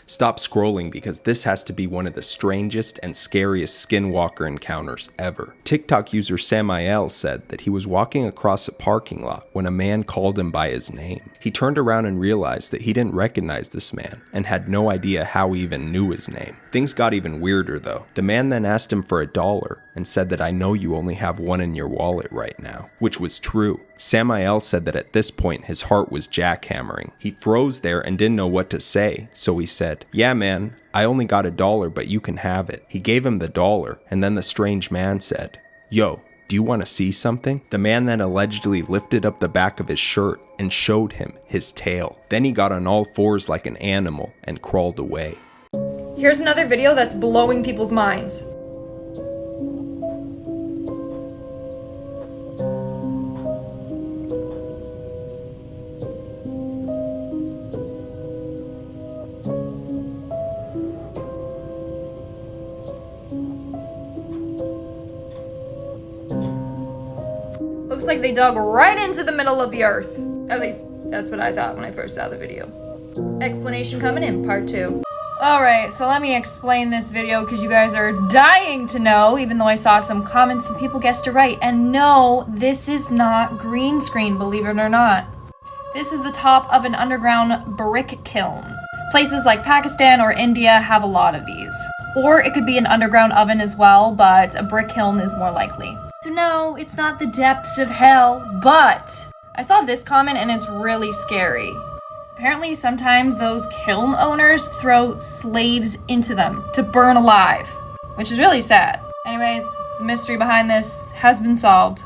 Stop scrolling because this has to be one of the strangest and scariest skinwalker encounters ever. TikTok user Samael said that he was walking across a parking lot when a man called him by his name. He turned around and realized that he didn't recognize this man and had no idea how he even knew his name. Things got even weirder though. The man then asked him for $1 and said that I know you only have one in your wallet right now, which was true. Samael said that at this point his heart was jackhammering. He froze there and didn't know what to say, so he said, "Yeah man, I only got $1 but you can have it." He gave him the dollar and then the strange man said, "Yo, do you want to see something?" The man then allegedly lifted up the back of his shirt and showed him his tail. Then he got on all fours like an animal and crawled away. Here's another video that's blowing people's minds. Looks like they dug right into the middle of the earth. At least, that's what I thought when I first saw the video. Explanation coming in, part 2. Alright, so let me explain this video because you guys are dying to know, even though I saw some comments and people guessed it right. And no, this is not green screen, believe it or not. This is the top of an underground brick kiln. Places like Pakistan or India have a lot of these. Or it could be an underground oven as well, but a brick kiln is more likely. So no, it's not the depths of hell, but I saw this comment and it's really scary. Apparently sometimes those kiln owners throw slaves into them to burn alive, which is really sad. Anyways, the mystery behind this has been solved.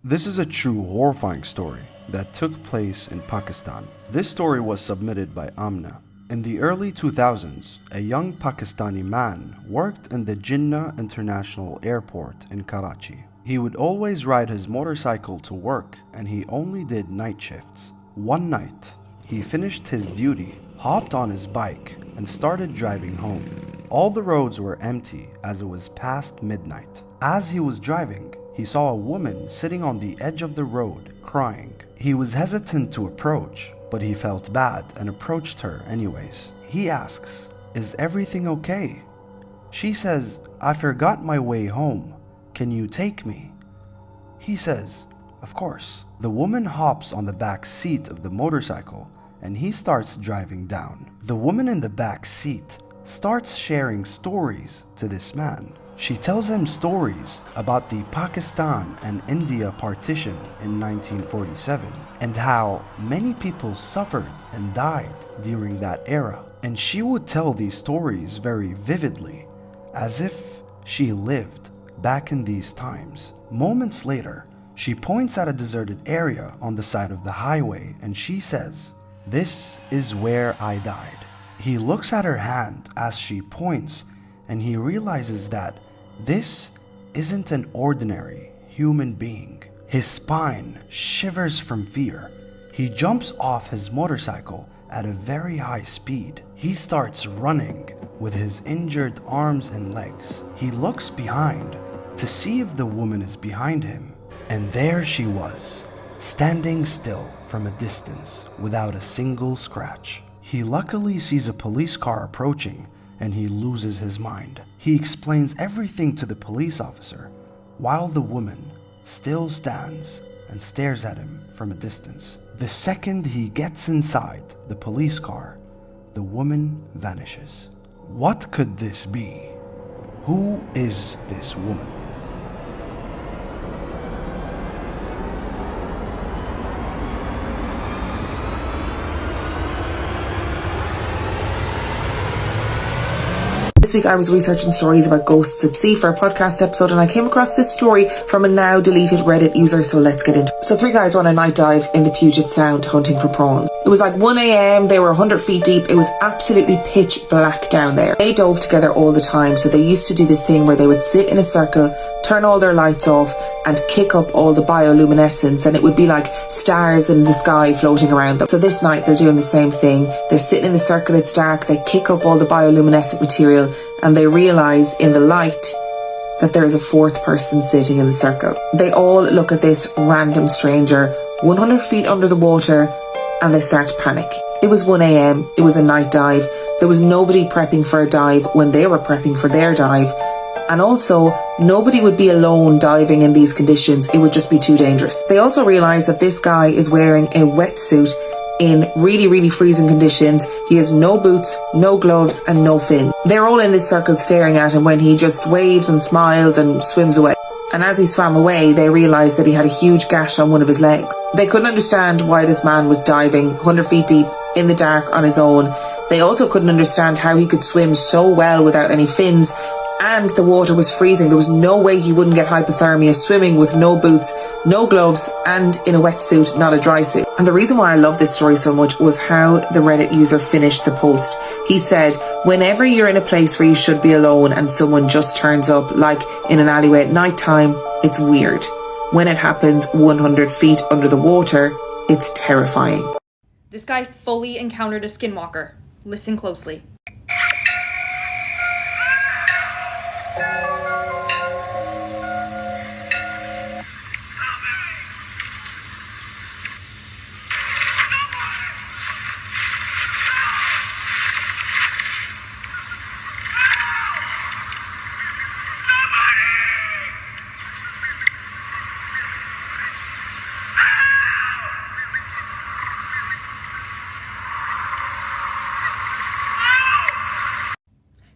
This is a true horrifying story that took place in Pakistan. This story was submitted by Amna. In the early 2000s, a young Pakistani man worked in the Jinnah International Airport in Karachi. He would always ride his motorcycle to work, and he only did night shifts. One night, he finished his duty, hopped on his bike, and started driving home. All the roads were empty as it was past midnight. As he was driving, he saw a woman sitting on the edge of the road, crying. He was hesitant to approach, but he felt bad and approached her anyways. He asks, "Is everything okay?" She says, "I forgot my way home. Can you take me?" He says, "Of course." The woman hops on the back seat of the motorcycle and he starts driving down. The woman in the back seat starts sharing stories to this man. She tells him stories about the Pakistan and India partition in 1947 and how many people suffered and died during that era. And she would tell these stories very vividly, as if she lived back in these times. Moments later, she points at a deserted area on the side of the highway and she says, "This is where I died." He looks at her hand as she points and he realizes that this isn't an ordinary human being. His spine shivers from fear. He jumps off his motorcycle at a very high speed. He starts running with his injured arms and legs. He looks behind to see if the woman is behind him. And there she was, standing still from a distance without a single scratch. He luckily sees a police car approaching and he loses his mind. He explains everything to the police officer while the woman still stands and stares at him from a distance. The second he gets inside the police car, the woman vanishes. What could this be? Who is this woman? This week I was researching stories about ghosts at sea for a podcast episode and I came across this story from a now deleted Reddit user, so let's get into it. So 3 guys were on a night dive in the Puget Sound hunting for prawns. It was like 1 a.m, they were 100 feet deep, it was absolutely pitch black down there. They dove together all the time, so they used to do this thing where they would sit in a circle, turn all their lights off and kick up all the bioluminescence and it would be like stars in the sky floating around them. So this night they're doing the same thing. They're sitting in the circle, it's dark, they kick up all the bioluminescent material and they realise in the light that there is a 4th person sitting in the circle. They all look at this random stranger 100 feet under the water and they start to panic. It was 1 a.m, it was a night dive. There was nobody prepping for a dive when they were prepping for their dive. And also, nobody would be alone diving in these conditions. It would just be too dangerous. They also realise that this guy is wearing a wetsuit in really, really freezing conditions. He has no boots, no gloves and no fin. They're all in this circle staring at him when he just waves and smiles and swims away. And as he swam away, they realised that he had a huge gash on one of his legs. They couldn't understand why this man was diving 100 feet deep in the dark on his own. They also couldn't understand how he could swim so well without any fins. And the water was freezing. There was no way he wouldn't get hypothermia swimming with no boots, no gloves, and in a wetsuit, not a dry suit. And the reason why I love this story so much was how the Reddit user finished the post. He said, "Whenever you're in a place where you should be alone and someone just turns up, like in an alleyway at night time, it's weird. When it happens 100 feet under the water, it's terrifying." This guy fully encountered a skinwalker. Listen closely.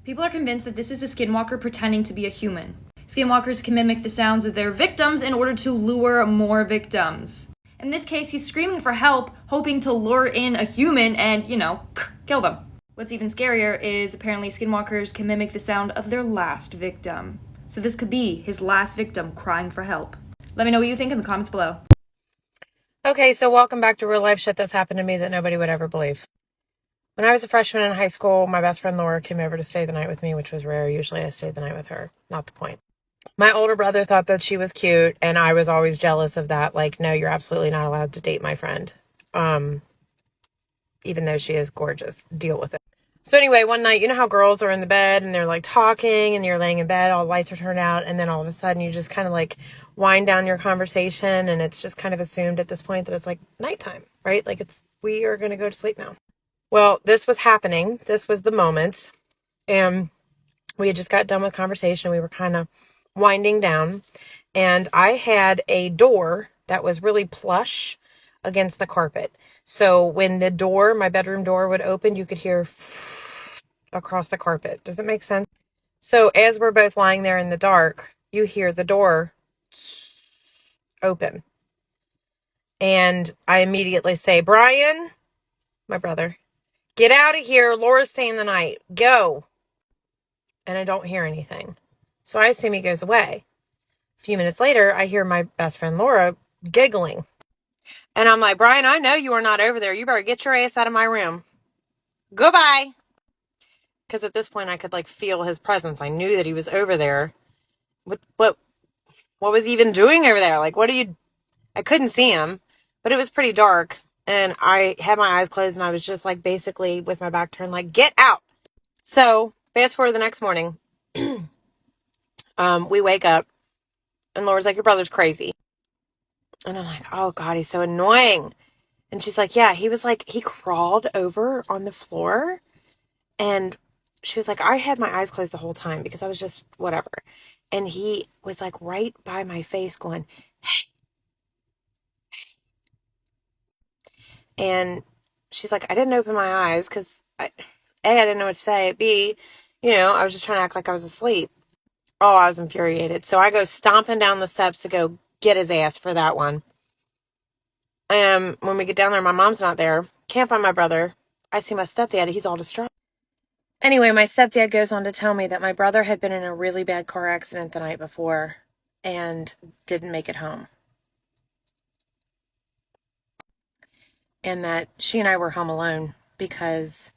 People are convinced that this is a skinwalker pretending to be a human. Skinwalkers can mimic the sounds of their victims in order to lure more victims. In this case, he's screaming for help, hoping to lure in a human and, kill them. What's even scarier is apparently skinwalkers can mimic the sound of their last victim. So this could be his last victim crying for help. Let me know what you think in the comments below. Okay, so welcome back to real life shit that's happened to me that nobody would ever believe. When I was a freshman in high school, my best friend Laura came over to stay the night with me, which was rare. Usually I stayed the night with her. Not the point. My older brother thought that she was cute, and I was always jealous of that. Like, no, you're absolutely not allowed to date my friend. Even though she is gorgeous. Deal with it. So anyway, one night, you know how girls are in the bed and they're like talking and you're laying in bed, all the lights are turned out, and then all of a sudden you just kind of like wind down your conversation, and it's just kind of assumed at this point that it's like nighttime, right? Like we are going to go to sleep now. Well, this was happening. This was the moment. And we had just got done with conversation. We were kind of winding down, and I had a door that was really plush against the carpet. So when the door, my bedroom door, would open, you could hear across the carpet. Does that make sense? So as we're both lying there in the dark, you hear the door open. And I immediately say, Brian, my brother, get out of here. Laura's staying the night. Go. And I don't hear anything. So I assume he goes away. A few minutes later, I hear my best friend Laura giggling. And I'm like, Brian, I know you are not over there. You better get your ass out of my room. Goodbye. Because at this point, I could like feel his presence. I knew that he was over there. What was he even doing over there? Like, I couldn't see him, but it was pretty dark. And I had my eyes closed, and I was just like basically with my back turned, like, get out. So fast forward the next morning. We wake up, and Laura's like, your brother's crazy. And I'm like, oh God, he's so annoying. And she's like, yeah, he was like, he crawled over on the floor. And she was like, I had my eyes closed the whole time because I was just whatever. And he was like right by my face going, hey. And she's like, I didn't open my eyes because I didn't know what to say. B, I was just trying to act like I was asleep. Oh, I was infuriated. So I go stomping down the steps to go get his ass for that one. And when we get down there, my mom's not there. Can't find my brother. I see my stepdad. He's all distraught. Anyway, my stepdad goes on to tell me that my brother had been in a really bad car accident the night before and didn't make it home. And that she and I were home alone because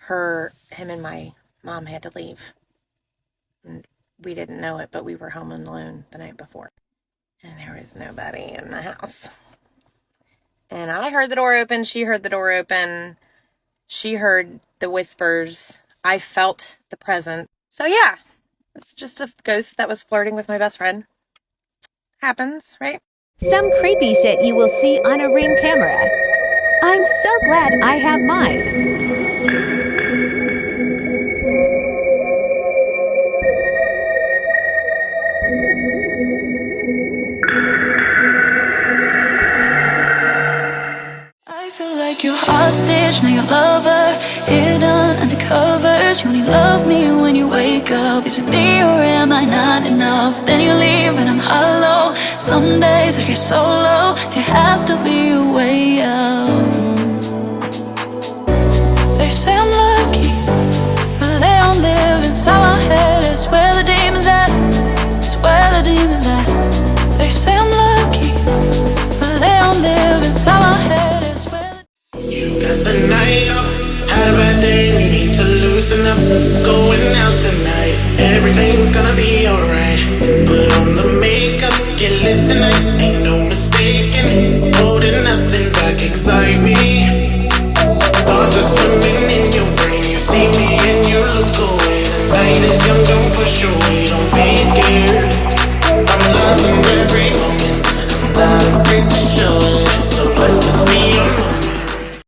him and my mom had to leave. And we didn't know it, but we were home alone the night before. And there was nobody in the house. And I heard the door open. She heard the door open. She heard the whispers. I felt the presence. So yeah, it's just a ghost that was flirting with my best friend. Happens, right? Some creepy shit you will see on a Ring camera. I'm so glad I have mine. I feel like you're hostage, now your lover, hidden under covers. You only love me when you wake up. Is it me or am I not enough? Then you leave and I'm hollow. Some days I get so low, it has to be